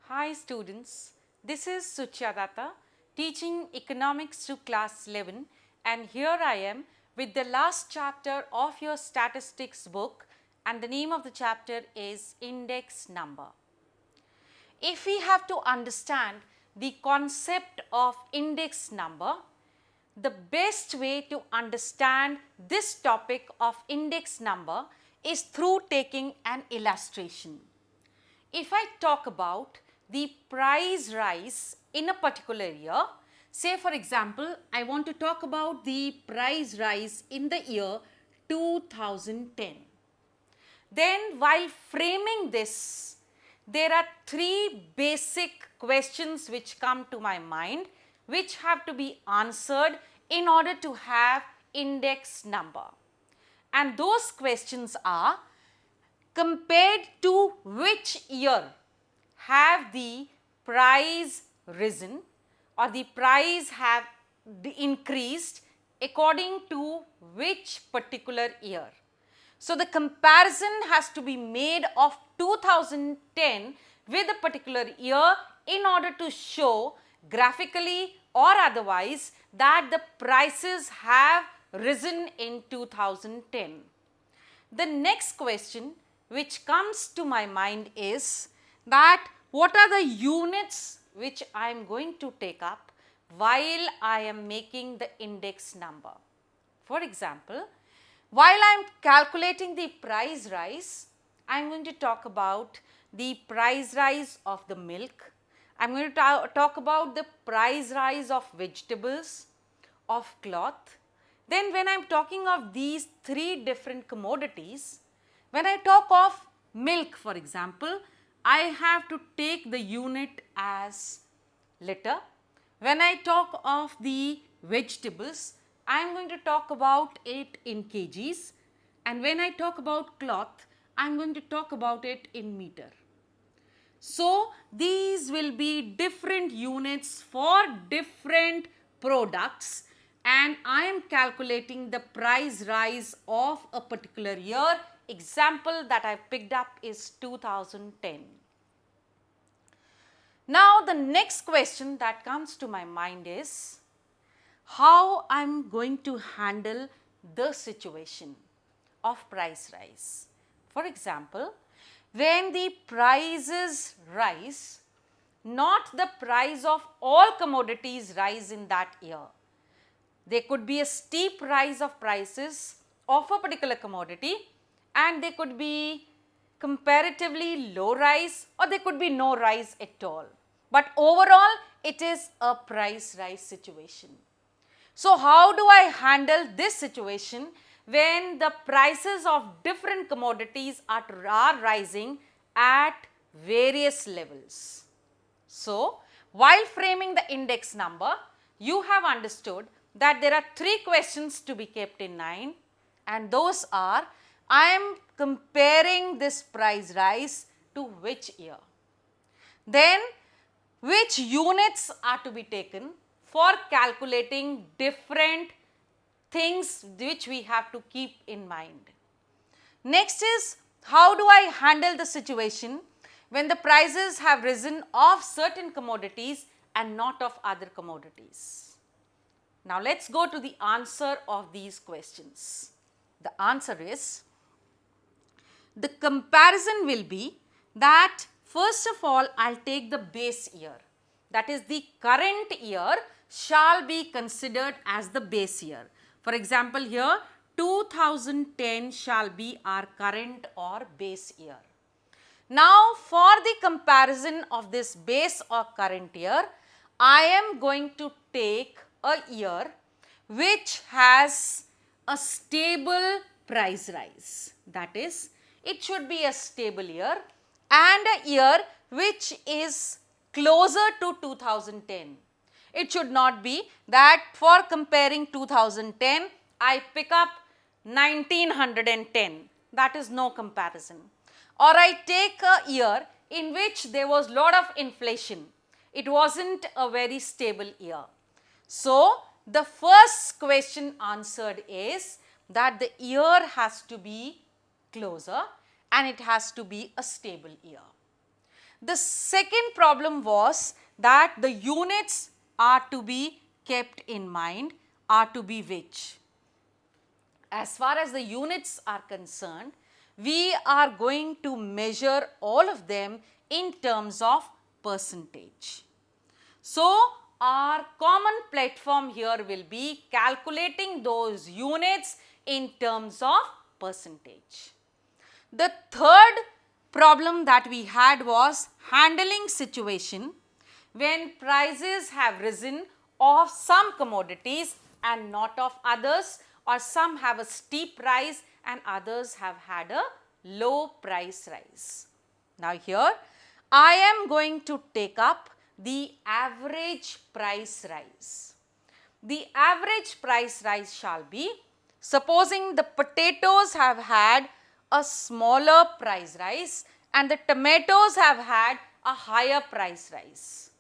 Hi students, this is Suchadata teaching economics to class 11 and here I am with the last chapter of your statistics book and the name of the chapter is index number. If we have to understand the concept of index number, the best way to understand this topic of index number is through taking an illustration. If I talk about the price rise in a particular year, say for example, I want to talk about the price rise in the year 2010. Then while framing this, there are three basic questions which come to my mind which have to be answered in order to have index number. And those questions are, compared to which year have the price risen or the price have increased according to which particular year. So, the comparison has to be made of 2010 with a particular year in order to show graphically or otherwise that the prices have risen in 2010. The next question which comes to my mind is that what are the units which I am going to take up while I am making the index number. For example, while I am calculating the price rise, I am going to talk about the price rise of the milk. I am going to talk about the price rise of vegetables, of cloth. Then when I am talking of these three different commodities, when I talk of milk for example, I have to take the unit as liter. When I talk of the vegetables, I am going to talk about it in kgs, and when I talk about cloth, I am going to talk about it in meter. So, these will be different units for different products and I am calculating the price rise of a particular year. Example that I picked up is 2010. Now, the next question that comes to my mind is how I am going to handle the situation of price rise. For example, when the prices rise, not the price of all commodities rise in that year. There could be a steep rise of prices of a particular commodity and there could be comparatively low rise or there could be no rise at all. But overall, it is a price rise situation. So, how do I handle this situation when the prices of different commodities are rising at various levels? So, while framing the index number, you have understood that there are three questions to be kept in mind and those are, I am comparing this price rise to which year? Then, which units are to be taken for calculating different things which we have to keep in mind. Next is, how do I handle the situation when the prices have risen of certain commodities and not of other commodities? Now, let us go to the answer of these questions. The answer is, the comparison will be that first of all, I will take the base year, that is the current year shall be considered as the base year. For example, here 2010 shall be our current or base year. Now, for the comparison of this base or current year, I am going to take a year which has a stable price rise. That is, it should be a stable year and a year which is closer to 2010. It should not be that for comparing 2010, I pick up 1910. That is no comparison. Or I take a year in which there was lot of inflation. It wasn't a very stable year. So, the first question answered is that the year has to be closer and it has to be a stable year. The second problem was that the units are to be kept in mind, are to be which? As far as the units are concerned, we are going to measure all of them in terms of percentage. So, our common platform here will be calculating those units in terms of percentage. The third problem that we had was handling situation when prices have risen of some commodities and not of others, or some have a steep rise and others have had a low price rise. Now here I am going to take up the average price rise. The average price rise shall be, supposing the potatoes have had a smaller price rise and the tomatoes have had a higher price rise.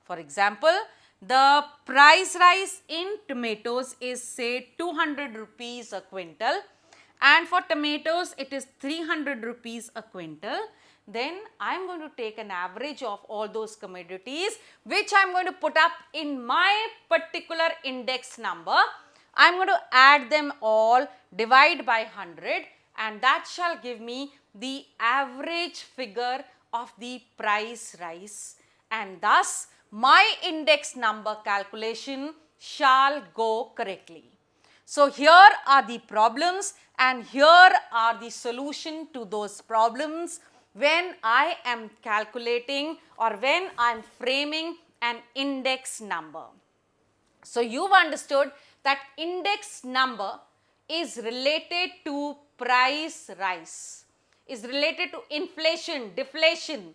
For example, the price rise in tomatoes is say 200 rupees a quintal, and for tomatoes it is 300 rupees a quintal. Then I am going to take an average of all those commodities which I am going to put up in my particular index number. I am going to add them all, divide by 100, and that shall give me the average figure of the price rise, and thus my index number calculation shall go correctly. So here are the problems and here are the solution to those problems when I am calculating or when I am framing an index number. So you've understood that index number is related to price rise, is related to inflation, deflation,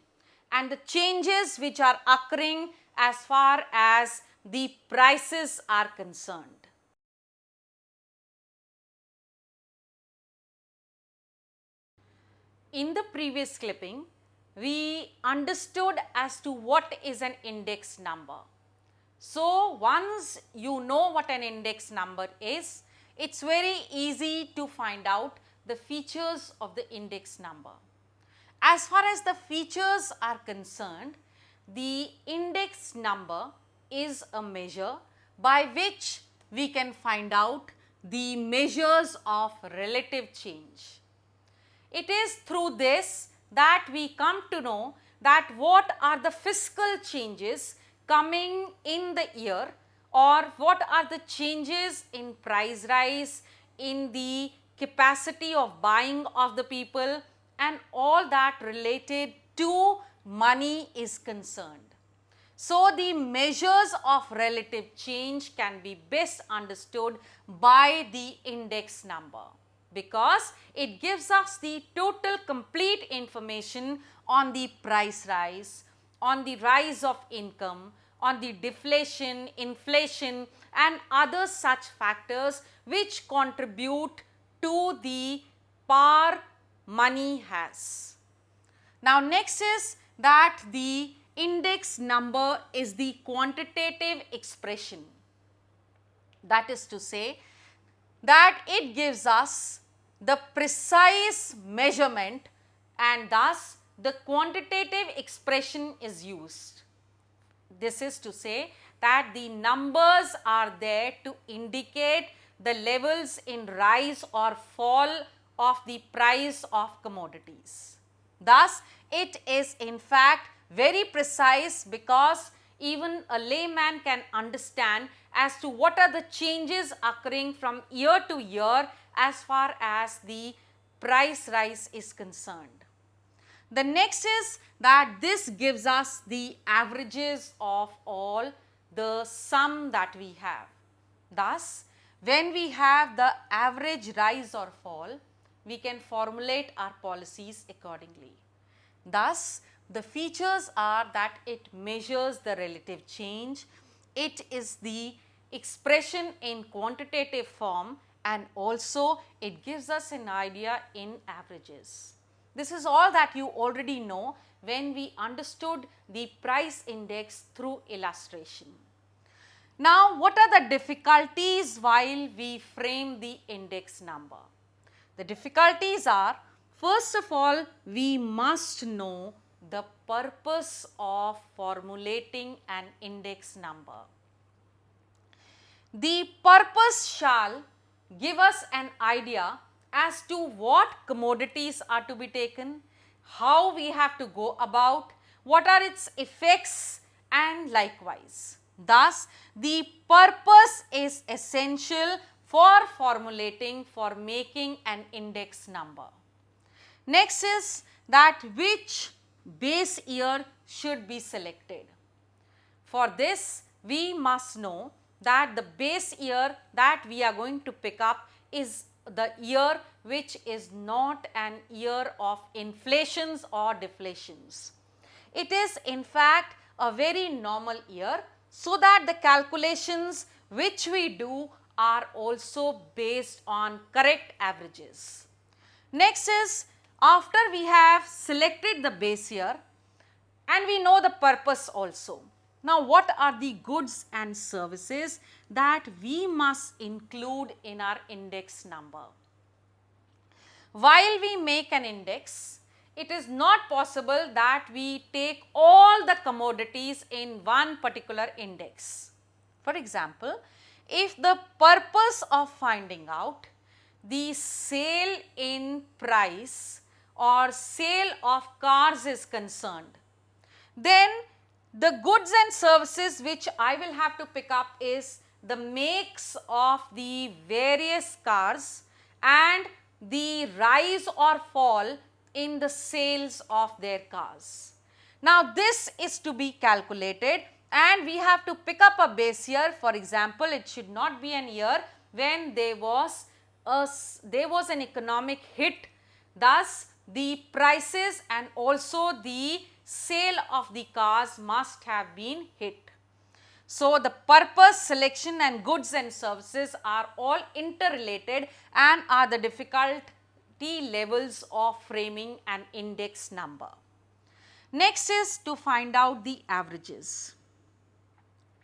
and the changes which are occurring as far as the prices are concerned. In the previous clipping, we understood as to what is an index number. So once you know what an index number is, it's very easy to find out the features of the index number. As far as the features are concerned, the index number is a measure by which we can find out the measures of relative change. It is through this that we come to know that what are the fiscal changes coming in the year, or what are the changes in price rise, in the capacity of buying of the people, and all that related to money is concerned. So the measures of relative change can be best understood by the index number, because it gives us the total complete information on the price rise, on the rise of income, on the deflation, inflation, and other such factors which contribute to the power money has. Now next is that the index number is the quantitative expression. That is to say that it gives us the precise measurement, and thus the quantitative expression is used. This is to say that the numbers are there to indicate the levels in rise or fall of the price of commodities. Thus, it is in fact very precise, because even a layman can understand as to what are the changes occurring from year to year as far as the price rise is concerned. The next is that this gives us the averages of all the sum that we have. Thus, when we have the average rise or fall, we can formulate our policies accordingly. Thus, the features are that it measures the relative change, it is the expression in quantitative form, and also it gives us an idea in averages. This is all that you already know when we understood the price index through illustration. Now, what are the difficulties while we frame the index number? The difficulties are, first of all, we must know the purpose of formulating an index number. The purpose shall give us an idea as to what commodities are to be taken, how we have to go about, what are its effects, and likewise. Thus, the purpose is essential for formulating, for making an index number. Next is that which base year should be selected. For this, we must know that the base year that we are going to pick up is the year which is not an year of inflations or deflations. It is in fact a very normal year, so that the calculations which we do are also based on correct averages. Next is, after we have selected the base year and we know the purpose also. Now, what are the goods and services that we must include in our index number? While we make an index, it is not possible that we take all the commodities in one particular index. For example, if the purpose of finding out the sale in price or sale of cars is concerned, then the goods and services which I will have to pick up is the makes of the various cars and the rise or fall in the sales of their cars. Now, this is to be calculated and we have to pick up a base year. For example, it should not be an year when there was an economic hit, thus the prices and also the sale of the cars must have been hit. So, the purpose, selection and goods and services are all interrelated and are the difficulty levels of framing an index number. Next is to find out the averages.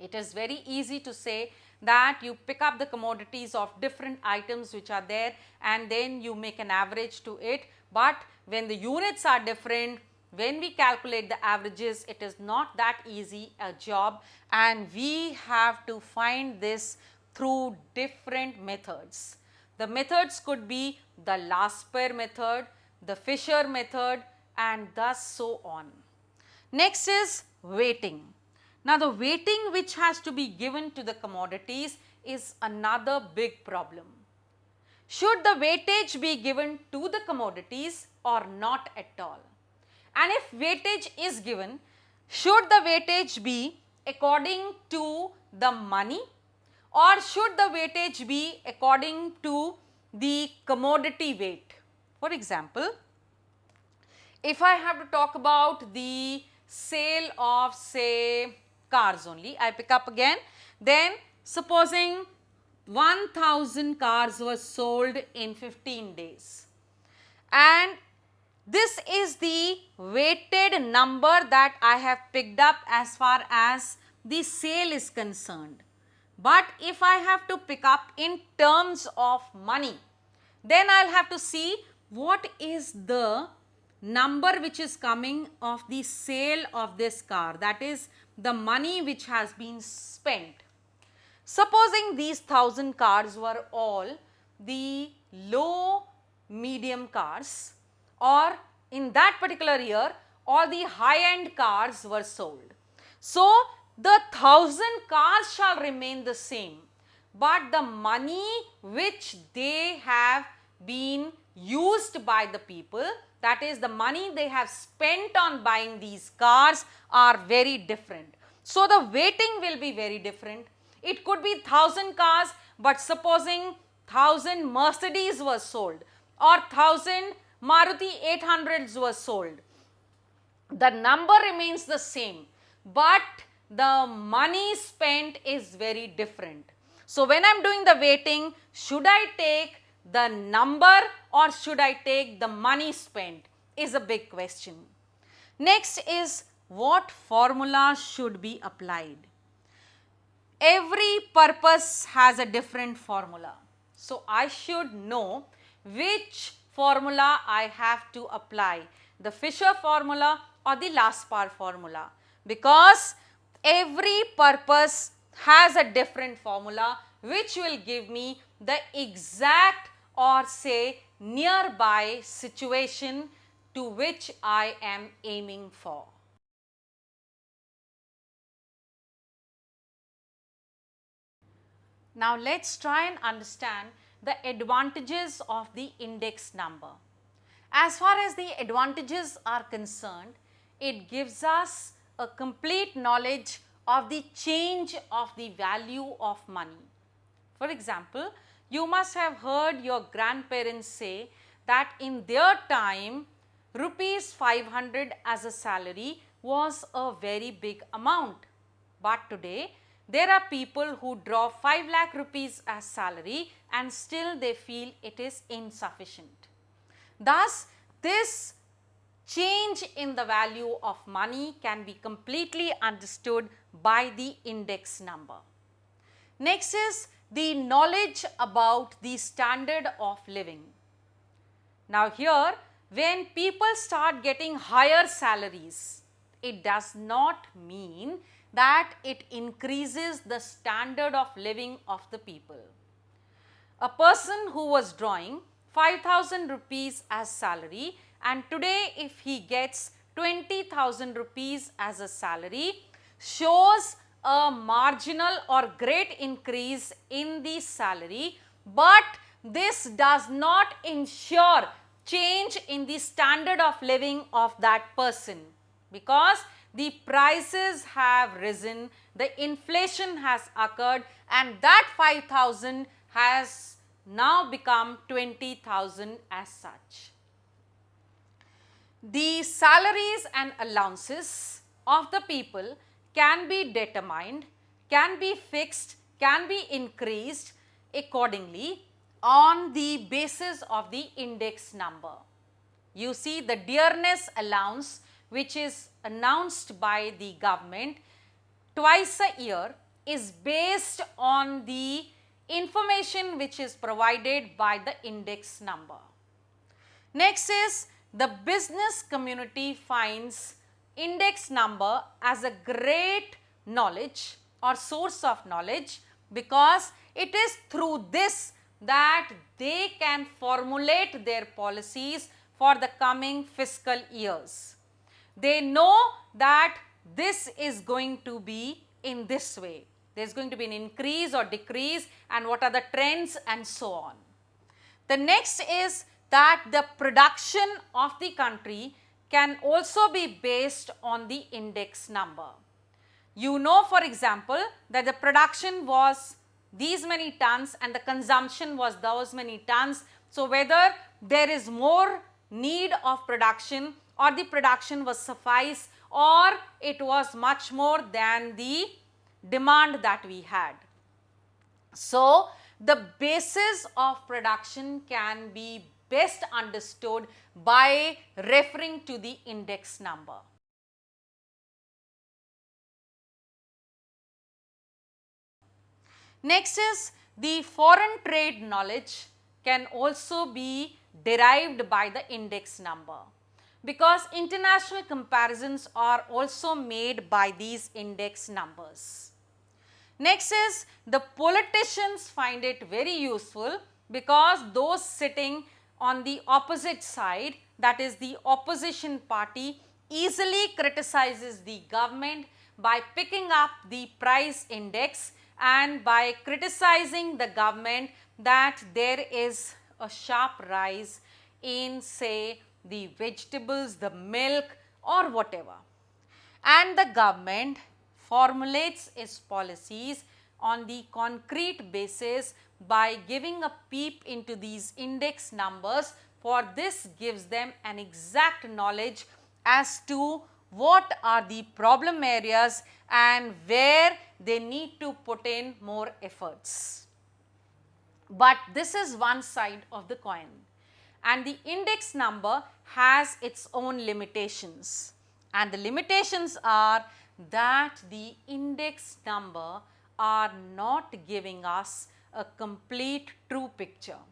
It is very easy to say that you pick up the commodities of different items which are there and then you make an average to it, but when the units are different, when we calculate the averages, it is not that easy a job and we have to find this through different methods. The methods could be the last pair method, the Fisher method and thus so on. Next is weighting. Now, the weighting which has to be given to the commodities is another big problem. Should the weightage be given to the commodities or not at all? And if weightage is given, should the weightage be according to the money or should the weightage be according to the commodity weight? For example, if I have to talk about the sale of say cars only, I pick up again, then supposing 1000 cars were sold in 15 days and this is the weighted number that I have picked up as far as the sale is concerned. But if I have to pick up in terms of money, then I will have to see what is the number which is coming of the sale of this car, that is the money which has been spent. Supposing these 1000 cars were all the low medium cars, or in that particular year all the high end cars were sold. So, the 1000 cars shall remain the same, but the money which they have been used by the people, that is the money they have spent on buying these cars, are very different. So, the weighting will be very different. It could be 1000 cars, but supposing 1000 Mercedes was sold or 1000 Maruti 800s were sold, the number remains the same, but the money spent is very different. So, when I am doing the weighting, should I take the number or should I take the money spent is a big question. Next is what formula should be applied. Every purpose has a different formula. So, I should know which formula I have to apply, the Fisher formula or the last power formula, because every purpose has a different formula which will give me the exact or say nearby situation to which I am aiming for. Now let's try and understand the advantages of the index number. As far as the advantages are concerned, it gives us a complete knowledge of the change of the value of money. For example, you must have heard your grandparents say that in their time, rupees 500 as a salary was a very big amount. But today, there are people who draw 5 lakh rupees as salary and still they feel it is insufficient. Thus, this change in the value of money can be completely understood by the index number. Next is the knowledge about the standard of living. Now here, when people start getting higher salaries, it does not mean that it increases the standard of living of the people. A person who was drawing 5,000 rupees as salary and today if he gets 20,000 rupees as a salary shows a marginal or great increase in the salary, but this does not ensure change in the standard of living of that person, because the prices have risen, the inflation has occurred and that 5,000 has now become 20,000 as such. The salaries and allowances of the people can be determined, can be fixed, can be increased accordingly on the basis of the index number. You see, the dearness allowance which is announced by the government twice a year is based on the information which is provided by the index number. Next is the business community finds index number as a great knowledge or source of knowledge, because it is through this that they can formulate their policies for the coming fiscal years. They know that this is going to be in this way. There is going to be an increase or decrease and what are the trends and so on. The next is that the production of the country can also be based on the index number. You know, for example, that the production was these many tons and the consumption was those many tons. So, whether there is more need of production or the production was suffice or it was much more than the demand that we had. So, the basis of production can be best understood by referring to the index number. Next is the foreign trade knowledge can also be derived by the index number, because international comparisons are also made by these index numbers. Next is the politicians find it very useful because those sitting on the opposite side, that is the opposition party, easily criticizes the government by picking up the price index and by criticizing the government that there is a sharp rise in say the vegetables, the milk or whatever, and the government formulates its policies on the concrete basis by giving a peep into these index numbers. For this gives them an exact knowledge as to what are the problem areas and where they need to put in more efforts. But this is one side of the coin, and the index number has its own limitations, and the limitations are that the index number are not giving us a complete true picture.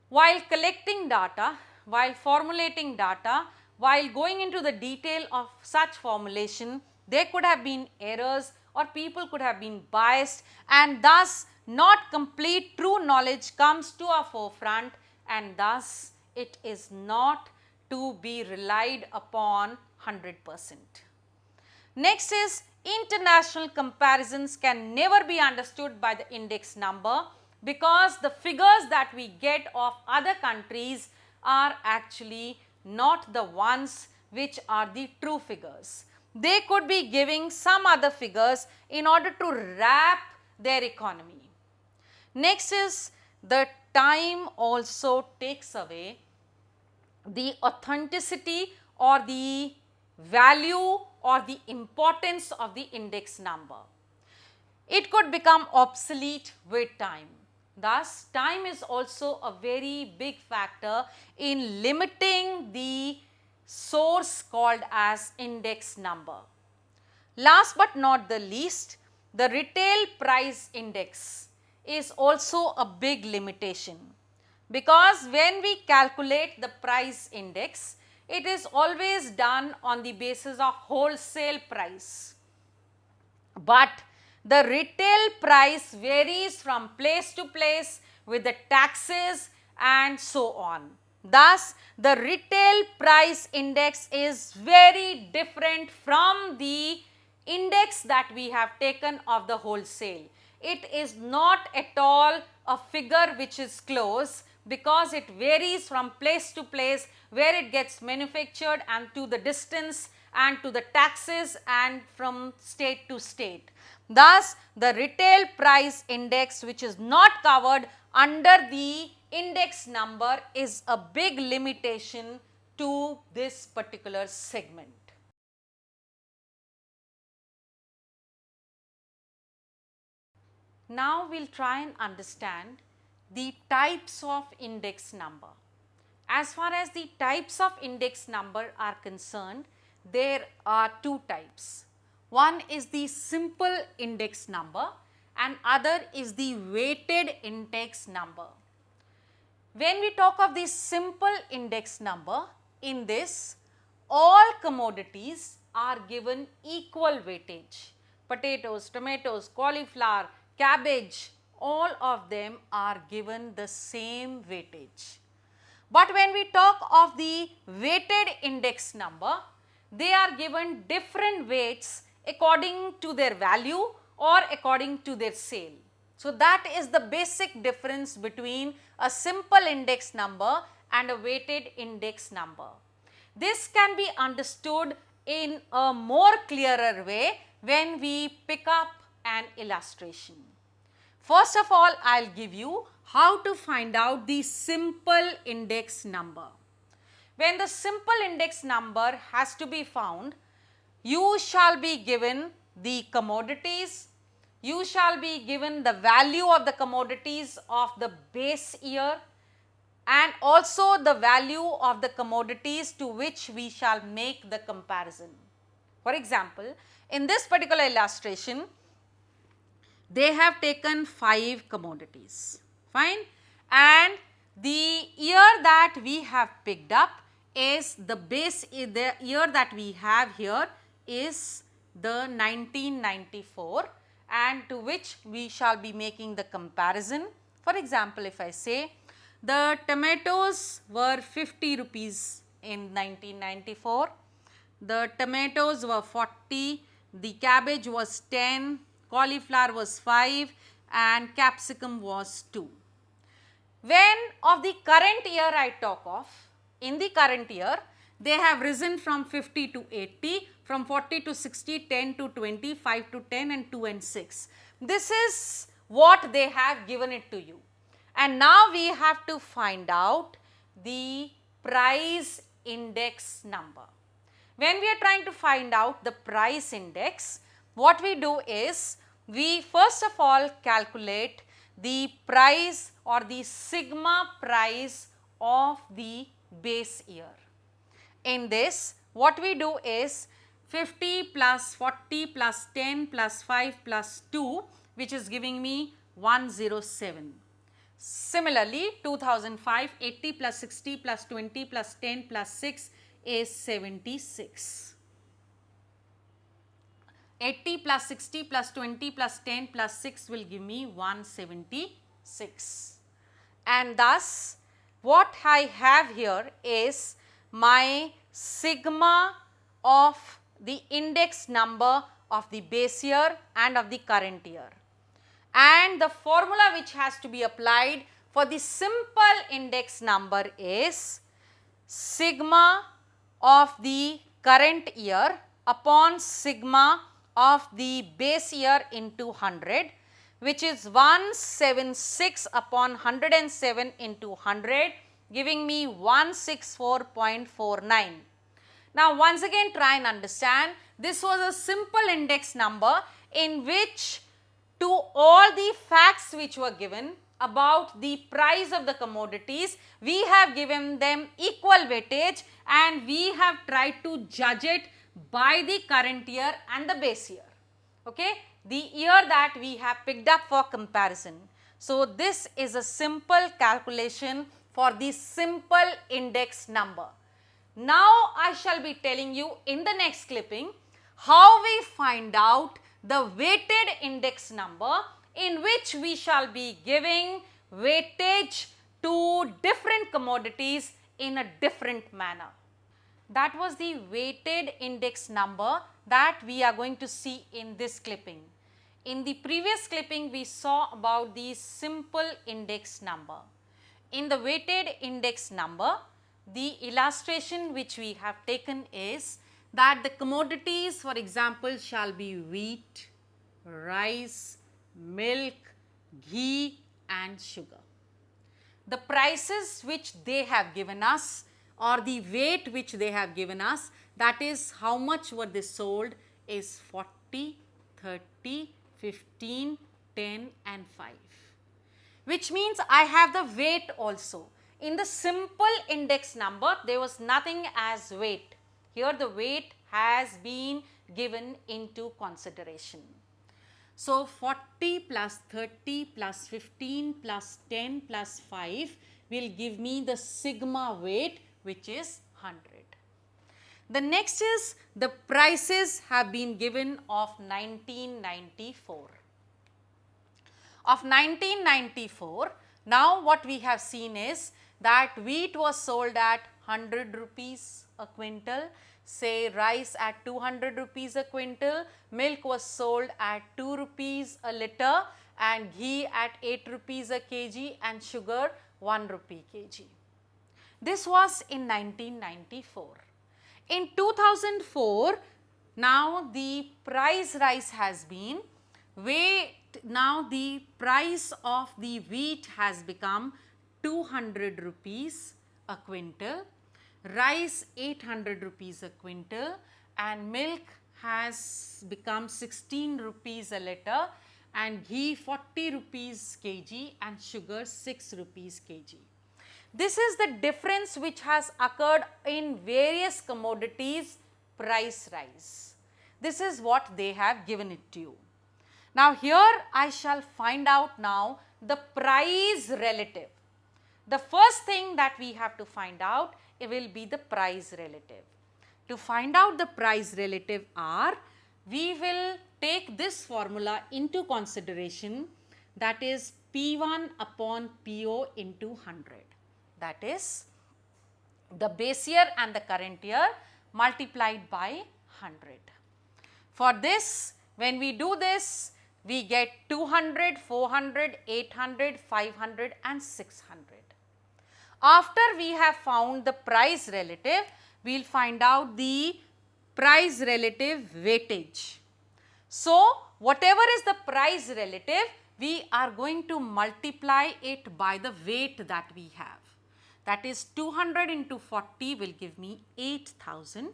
While collecting data, while formulating data, while going into the detail of such formulation, there could have been errors or people could have been biased, and thus not complete true knowledge comes to our forefront, and thus it is not to be relied upon 100%. Next is international comparisons can never be understood by the index number, because the figures that we get of other countries are actually not the ones which are the true figures. They could be giving some other figures in order to wrap their economy. Next is the time also takes away the authenticity or the value or the importance of the index number. It could become obsolete with time. Thus, time is also a very big factor in limiting the source called as index number. Last but not the least, the retail price index is also a big limitation, because when we calculate the price index, it is always done on the basis of wholesale price. But the retail price varies from place to place with the taxes and so on. Thus, the retail price index is very different from the index that we have taken of the wholesale. It is not at all a figure which is close, because it varies from place to place where it gets manufactured and to the distance and to the taxes and from state to state. Thus, the retail price index, which is not covered under the index number, is a big limitation to this particular segment. Now, we will try and understand the types of index number. As far as the types of index number are concerned, there are two types. One is the simple index number and other is the weighted index number. When we talk of the simple index number, in this all commodities are given equal weightage. Potatoes, tomatoes, cauliflower, cabbage, all of them are given the same weightage. But when we talk of the weighted index number, they are given different weights according to their value or according to their sale. So, that is the basic difference between a simple index number and a weighted index number. This can be understood in a more clearer way when we pick up an illustration. First of all, I will give you how to find out the simple index number. When the simple index number has to be found, you shall be given the commodities, you shall be given the value of the commodities of the base year and also the value of the commodities to which we shall make the comparison. For example, in this particular illustration, they have taken 5 commodities, fine, and the year that we have picked up is the base, the year that we have here is the 1994, and to which we shall be making the comparison. For example, if I say the tomatoes were 50 rupees in 1994, the tomatoes were 40, the cabbage was 10, cauliflower was 5 and capsicum was 2. When of the current year I talk of, in the current year they have risen from 50 to 80, from 40 to 60, 10 to 20, 5 to 10 and 2 and 6. This is what they have given it to you. And now we have to find out the price index number. When we are trying to find out the price index, what we do is we first of all calculate the price or the sigma price of the base year. In this, what we do is 50 plus 40 plus 10 plus 5 plus 2, which is giving me 107. Similarly, 2005, 80 plus 60 plus 20 plus 10 plus 6 is 76. 80 plus 60 plus 20 plus 10 plus 6 will give me 176. And thus what I have here is my sigma of the index number of the base year and of the current year. And the formula which has to be applied for the simple index number is sigma of the current year upon sigma of the base year into 100, which is 176 upon 107 into 100, giving me 164.49. Now once again try and understand, this was a simple index number in which to all the facts which were given about the price of the commodities, we have given them equal weightage and we have tried to judge it by the current year and the base year, okay, the year that we have picked up for comparison. So this is a simple calculation for the simple index number. Now I shall be telling you in the next clipping how we find out the weighted index number, in which we shall be giving weightage to different commodities in a different manner. That was the weighted index number that we are going to see in this clipping. In the previous clipping we saw about the simple index number. In the weighted index number, the illustration which we have taken is that the commodities, for example, shall be wheat, rice, milk, ghee and sugar. The prices which they have given us or the weight which they have given us, that is how much were they sold, is 40, 30, 15, 10 and 5. Which means I have the weight also. In the simple index number, there was nothing as weight. Here the weight has been given into consideration. So 40 plus 30 plus 15 plus 10 plus 5 will give me the sigma weight, which is 100. The next is the prices have been given of 1994. Of 1994, now what we have seen is that wheat was sold at 100 rupees a quintal, say rice at 200 rupees a quintal, milk was sold at 2 rupees a liter and ghee at 8 rupees a kg and sugar 1 rupee kg. This was in 1994. In 2004, now the price rise has been now the price of the wheat has become 200 rupees a quintal, rice 800 rupees a quintal and milk has become 16 rupees a liter and ghee 40 rupees kg and sugar 6 rupees kg. This is the difference which has occurred in various commodities price rise. This is what they have given it to you. Now here I shall find out now the price relative. The first thing that we have to find out, it will be the price relative. To find out the price relative R, we will take this formula into consideration, that is P1 upon PO into 100. That is the base year and the current year multiplied by 100. For this, when we do this, we get 200, 400, 800, 500 and 600. After we have found the price relative, we will find out the price relative weightage. So, whatever is the price relative, we are going to multiply it by the weight that we have. That is 200 into 40 will give me 8,000.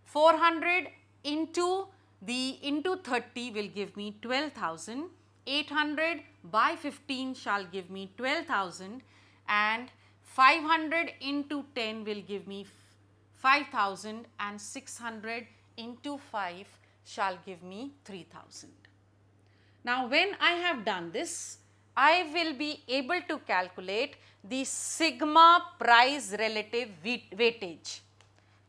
400 into 30 will give me 12,000. 800 by 15 shall give me 12,000 and 500 into 10 will give me 5,000 and 600 into 5 shall give me 3,000. Now when I have done this, I will be able to calculate the sigma price relative weightage.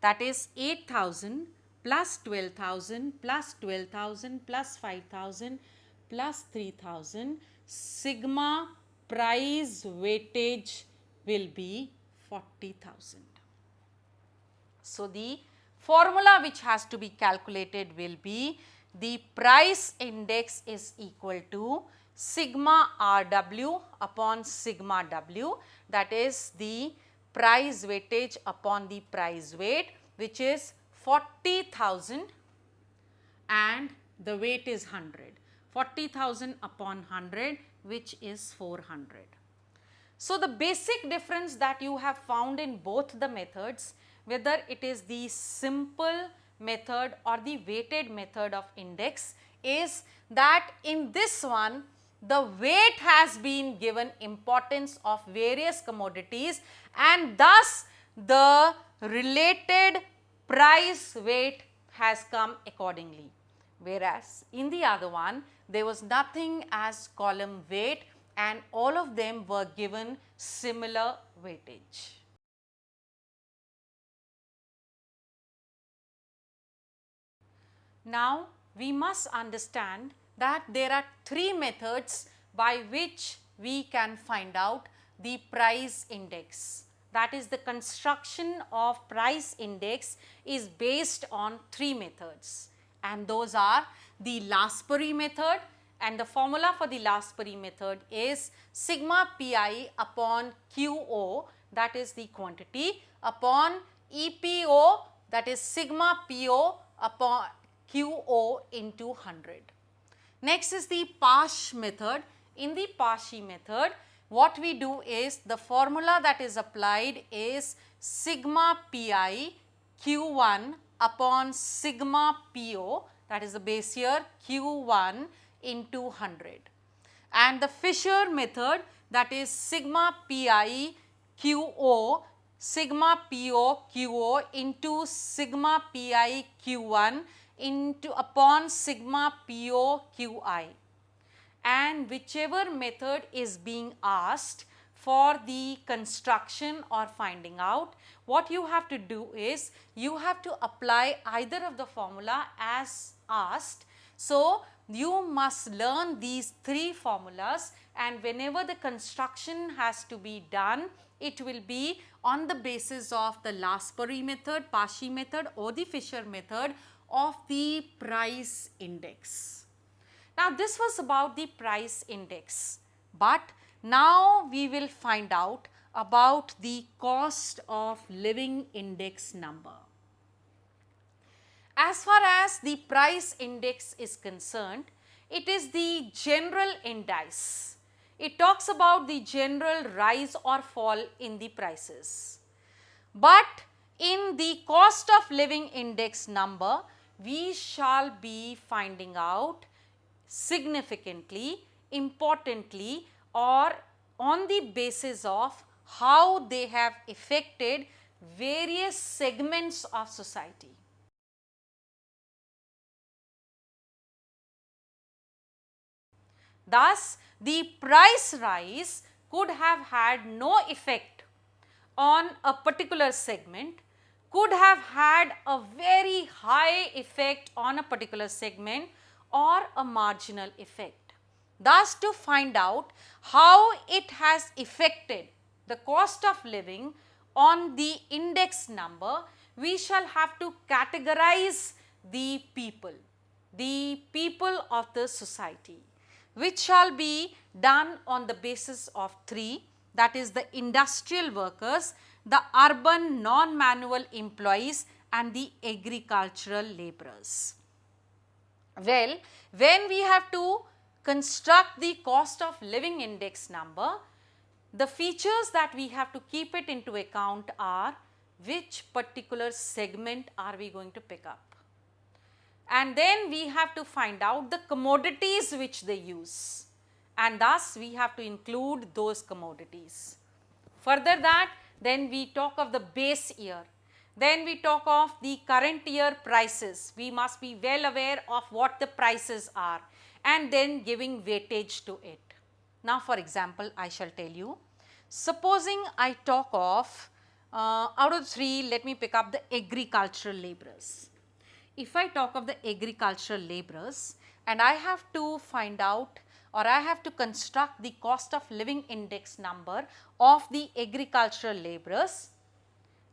that is 8,000 plus 12,000 plus 12,000 plus 5,000 plus 3,000, sigma price weightage will be 40,000. So, the formula which has to be calculated will be the price index is equal to sigma RW upon sigma W, that is the price weightage upon the price weight, which is 40,000 and the weight is 100. 40,000 upon 100, which is 400. So, the basic difference that you have found in both the methods, whether it is the simple method or the weighted method of index, is that in this one the weight has been given importance of various commodities and thus the related price weight has come accordingly. Whereas in the other one there was nothing as column weight and all of them were given similar weightage. Now, we must understand that there are three methods by which we can find out the price index. That is, the construction of price index is based on three methods, and those are the Lasperi method, and the formula for the Lasperi method is sigma pi upon QO, that is the quantity, upon EPO, that is sigma PO upon QO into 100. Next is the Pasch method. In the Paschen method, what we do is the formula that is applied is sigma pi Q1 upon sigma PO, that is the base year, Q1 into 100. And the Fisher method, that is sigma pi QO sigma PO QO into sigma pi Q1 into upon sigma PO QI, and whichever method is being asked for the construction or finding out, what you have to do is you have to apply either of the formula as asked. So, you must learn these three formulas, and whenever the construction has to be done, it will be on the basis of the Lasperi method, Paschen method or the Fisher method of the price index. Now, this was about the price index, but now we will find out about the cost of living index number. As far as the price index is concerned, it is the general indice. It talks about the general rise or fall in the prices. But in the cost of living index number, we shall be finding out significantly, importantly, or on the basis of how they have affected various segments of society. Thus, the price rise could have had no effect on a particular segment, could have had a very high effect on a particular segment or a marginal effect. Thus, to find out how it has affected the cost of living on the index number, we shall have to categorize the people of the society, which shall be done on the basis of three, that is the industrial workers, the urban non-manual employees and the agricultural laborers. Well, when we have to construct the cost of living index number, the features that we have to keep it into account are which particular segment are we going to pick up. And then we have to find out the commodities which they use, and thus we have to include those commodities. Further that, then we talk of the base year, then we talk of the current year prices. We must be well aware of what the prices are and then giving weightage to it. Now, for example, I shall tell you, supposing I talk of Out of 3, let me pick up the agricultural laborers. If I talk of the agricultural laborers and I have to find out or I have to construct the cost of living index number of the agricultural laborers,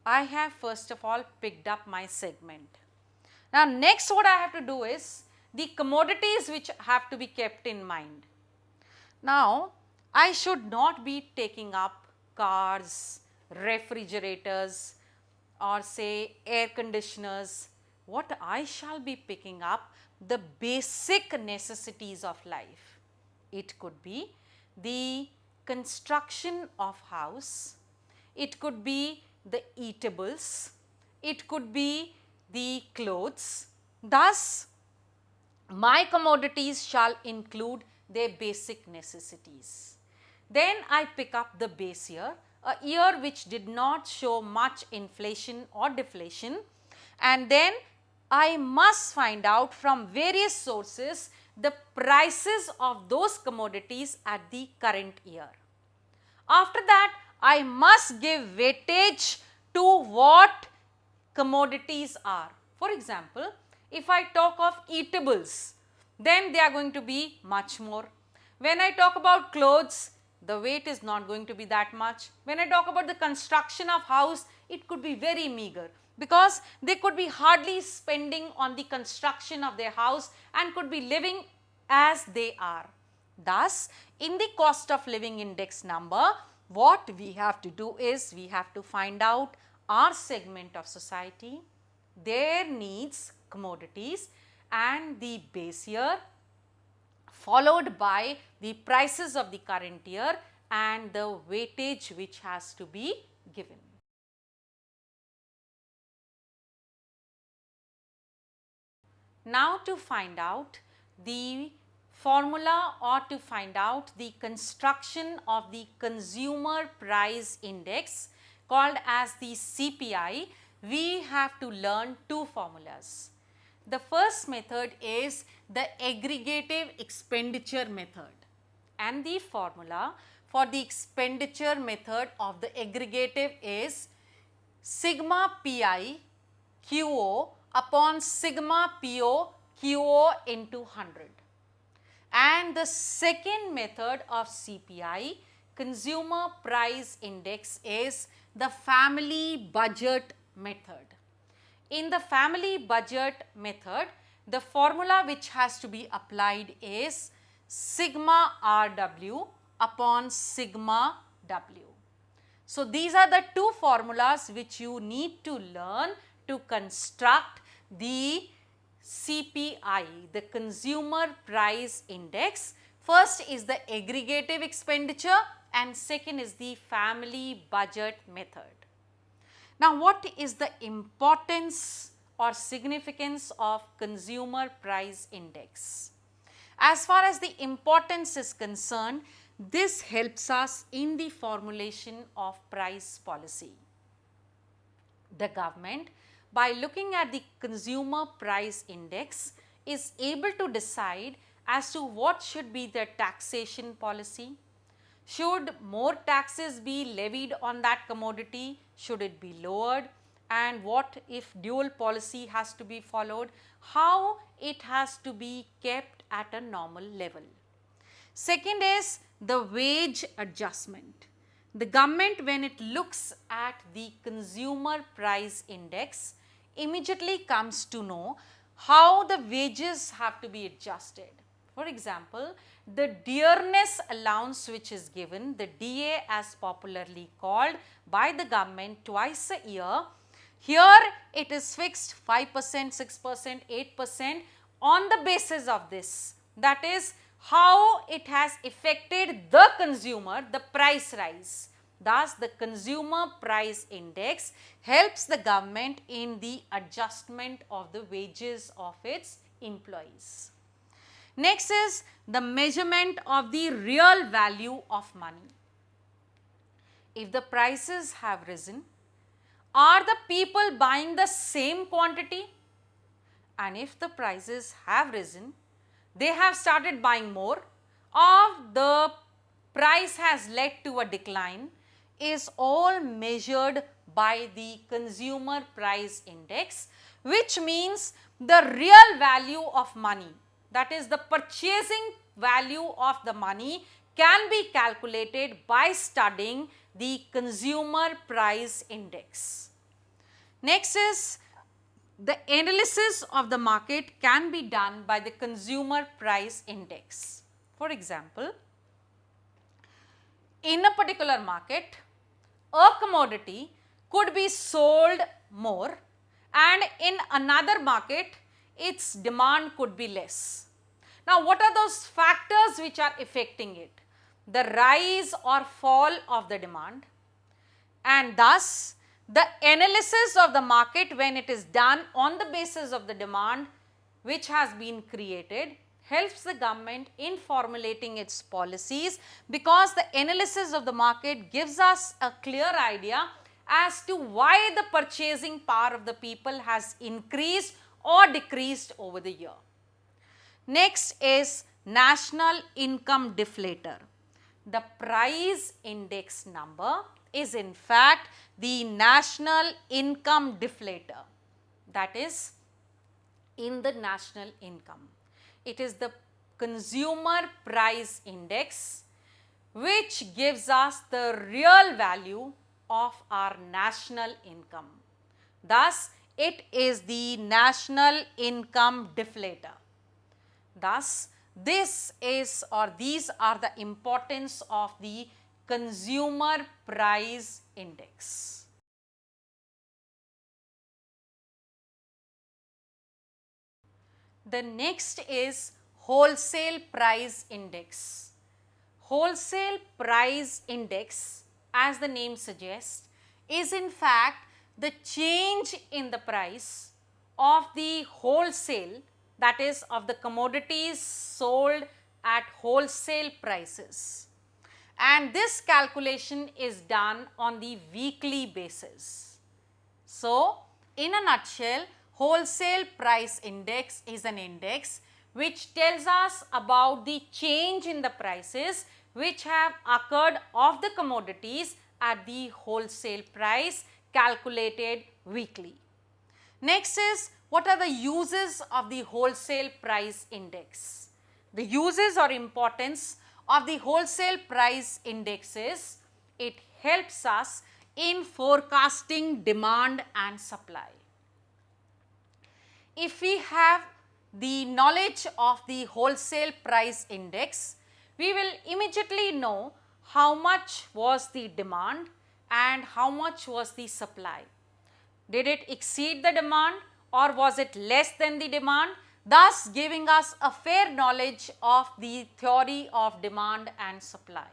I have first of all picked up my segment. Now next what I have to do is the commodities which have to be kept in mind. Now I should not be taking up cars, refrigerators or say air conditioners. What I shall be picking up the basic necessities of life. It could be the construction of house, it could be the eatables, it could be the clothes. Thus, my commodities shall include their basic necessities. Then I pick up the base year, a year which did not show much inflation or deflation, and then I must find out from various sources the prices of those commodities at the current year. After that, I must give weightage to what commodities are. For example, if I talk of eatables, then they are going to be much more. When I talk about clothes, the weight is not going to be that much. When I talk about the construction of house, it could be very meager because they could be hardly spending on the construction of their house and could be living as they are. Thus, in the cost of living index number, what we have to do is we have to find out our segment of society, their needs, commodities and the base year, followed by the prices of the current year and the weightage which has to be given. Now to find out the formula or to find out the construction of the consumer price index called as the CPI, we have to learn two formulas. The first method is the aggregative expenditure method, and the formula for the expenditure method of the aggregative is sigma pi QO upon sigma PO QO into 100. And the second method of CPI, consumer price index, is the family budget method. In the family budget method, the formula which has to be applied is sigma RW upon sigma W. So, these are the two formulas which you need to learn to construct the CPI, the consumer price index. First is the aggregative expenditure and second is the family budget method. Now, what is the importance or significance of consumer price index? As far as the importance is concerned, this helps us in the formulation of price policy. The government, by looking at the consumer price index, is able to decide as to what should be the taxation policy. Should more taxes be levied on that commodity? Should it be lowered? And what if dual policy has to be followed? How it has to be kept at a normal level. Second is the wage adjustment. The government, when it looks at the consumer price index, immediately comes to know how the wages have to be adjusted. For example, the dearness allowance which is given, the DA as popularly called by the government twice a year, here it is fixed 5%, 6%, 8% on the basis of this. That is how it has affected the consumer, the price rise. Thus, the consumer price index helps the government in the adjustment of the wages of its employees. Next is the measurement of the real value of money. If the prices have risen, are the people buying the same quantity? And if the prices have risen, they have started buying more, or the price has led to a decline. is all measured by the consumer price index, which means the real value of money, that is the purchasing value of the money, can be calculated by studying the consumer price index. Next is the analysis of the market can be done by the consumer price index. For example, in a particular market, a commodity could be sold more, and in another market its demand could be less. Now, what are those factors which are affecting it? The rise or fall of the demand, and thus the analysis of the market, when it is done on the basis of the demand which has been created, helps the government in formulating its policies, because the analysis of the market gives us a clear idea as to why the purchasing power of the people has increased or decreased over the year. Next is national income deflator. The price index number is in fact the national income deflator, that is in the national income. It is the consumer price index which gives us the real value of our national income. Thus, it is the national income deflator. Thus, this is or these are the importance of the consumer price index. The next is wholesale price index. Wholesale price index, as the name suggests, is in fact the change in the price of the wholesale, that is of the commodities sold at wholesale prices, and this calculation is done on the weekly basis. So, in a nutshell, wholesale price index is an index which tells us about the change in the prices which have occurred of the commodities at the wholesale price calculated weekly. Next is, what are the uses of the wholesale price index? The uses or importance of the wholesale price index is, it helps us in forecasting demand and supply. If we have the knowledge of the wholesale price index, we will immediately know how much was the demand and how much was the supply. Did it exceed the demand or was it less than the demand, thus giving us a fair knowledge of the theory of demand and supply.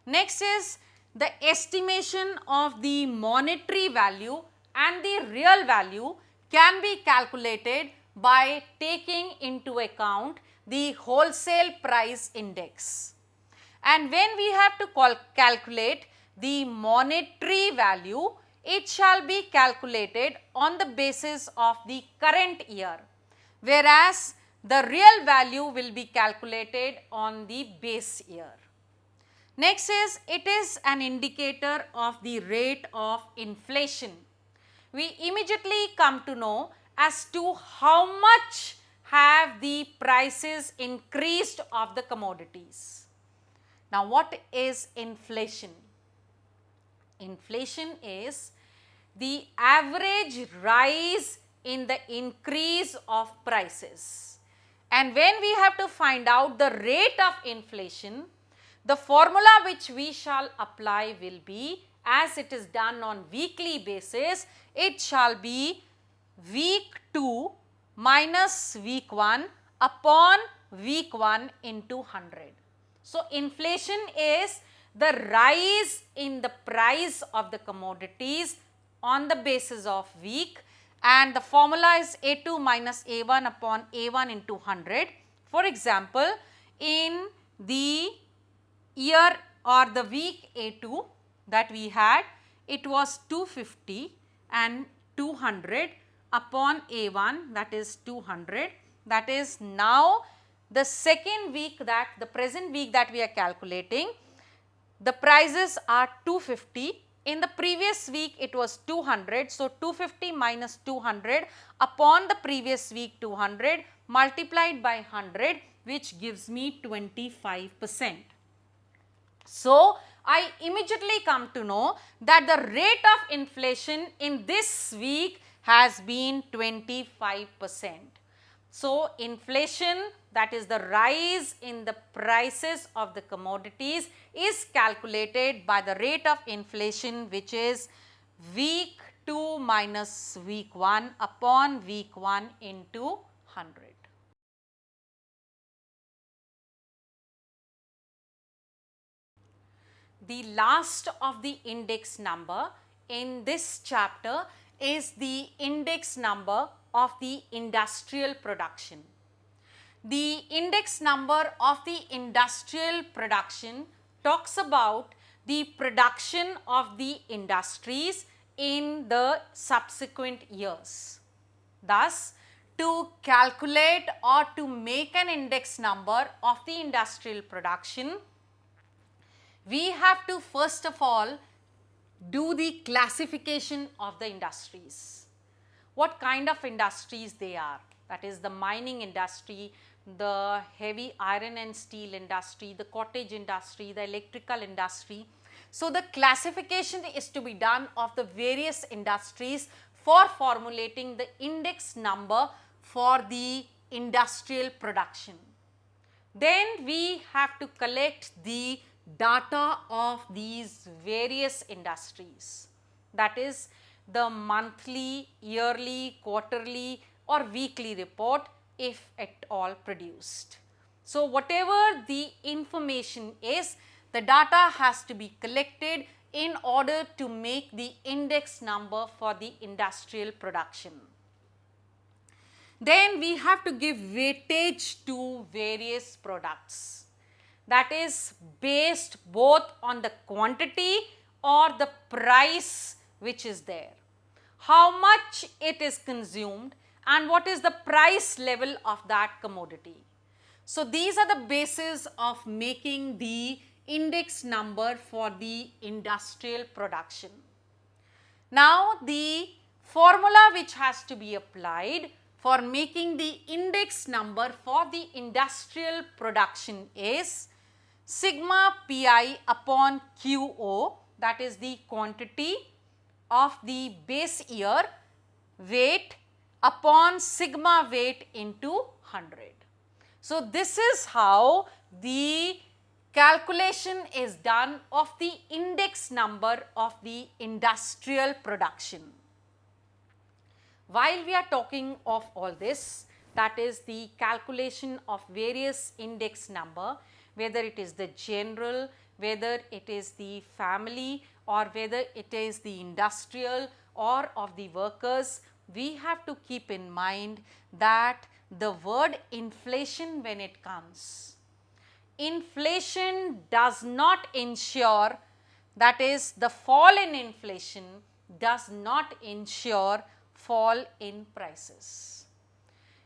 Next is the estimation of the monetary value and the real value can be calculated by taking into account the wholesale price index. And when we have to calculate the monetary value, it shall be calculated on the basis of the current year, whereas the real value will be calculated on the base year. Next is, it is an indicator of the rate of inflation. We immediately come to know as to how much have the prices increased of the commodities. Now, what is inflation? Inflation is the average rise in the increase of prices. And when we have to find out the rate of inflation, the formula which we shall apply will be, as it is done on weekly basis, it shall be week 2 minus week 1 upon week 1 into 100. So, inflation is the rise in the price of the commodities on the basis of week, and the formula is A2 minus A1 upon A1 into 100. For example, in the year or the week A2 that we had, it was 250 and 200 upon A1, that is 200. That is now the second week, that the present week that we are calculating, the prices are 250. In the previous week it was 200. So, 250 minus 200 upon the previous week 200 multiplied by 100, which gives me 25%. So, I immediately come to know that the rate of inflation in this week has been 25%. So, inflation, that is the rise in the prices of the commodities, is calculated by the rate of inflation, which is week 2 minus week 1 upon week 1 into 100. The last of the index number in this chapter is the index number of the industrial production. The index number of the industrial production talks about the production of the industries in the subsequent years. Thus, to calculate or to make an index number of the industrial production, we have to first of all do the classification of the industries. What kind of industries they are? That is the mining industry, the heavy iron and steel industry, the cottage industry, the electrical industry. So, the classification is to be done of the various industries for formulating the index number for the industrial production. Then we have to collect the data of these various industries, that is the monthly, yearly, quarterly or weekly report if at all produced. So, whatever the information is, the data has to be collected in order to make the index number for the industrial production. Then we have to give weightage to various products, that is based both on the quantity or the price which is there, how much it is consumed and what is the price level of that commodity. So, these are the basis of making the index number for the industrial production. Now, the formula which has to be applied for making the index number for the industrial production is sigma pi upon QO, that is the quantity of the base year, weight upon sigma weight into 100. So, this is how the calculation is done of the index number of the industrial production. While we are talking of all this, that is the calculation of various index number, whether it is the general, whether it is the family or whether it is the industrial or of the workers, we have to keep in mind that the word inflation, when it comes, inflation does not ensure, that is the fall in inflation does not ensure fall in prices.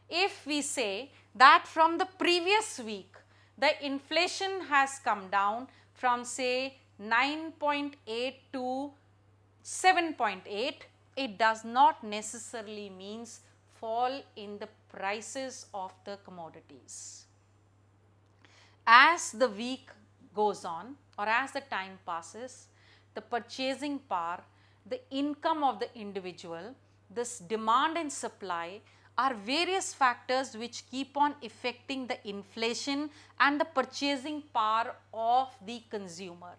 If we say that from the previous week the inflation has come down from say 9.8 to 7.8, it does not necessarily means fall in the prices of the commodities. As the week goes on or as the time passes, the purchasing power, the income of the individual, this demand and supply are various factors which keep on affecting the inflation and the purchasing power of the consumer.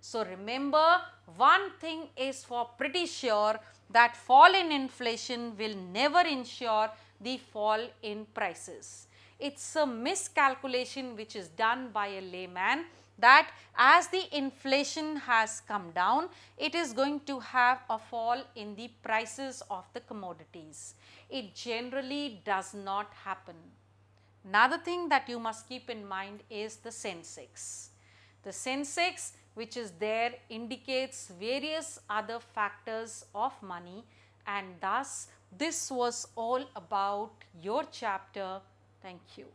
So, remember, one thing is for pretty sure, that fall in inflation will never ensure the fall in prices. It's a miscalculation which is done by a layman, that as the inflation has come down, it is going to have a fall in the prices of the commodities. It generally does not happen. Another thing that you must keep in mind is the Sensex. The Sensex which is there indicates various other factors of money, and thus this was all about your chapter. Thank you.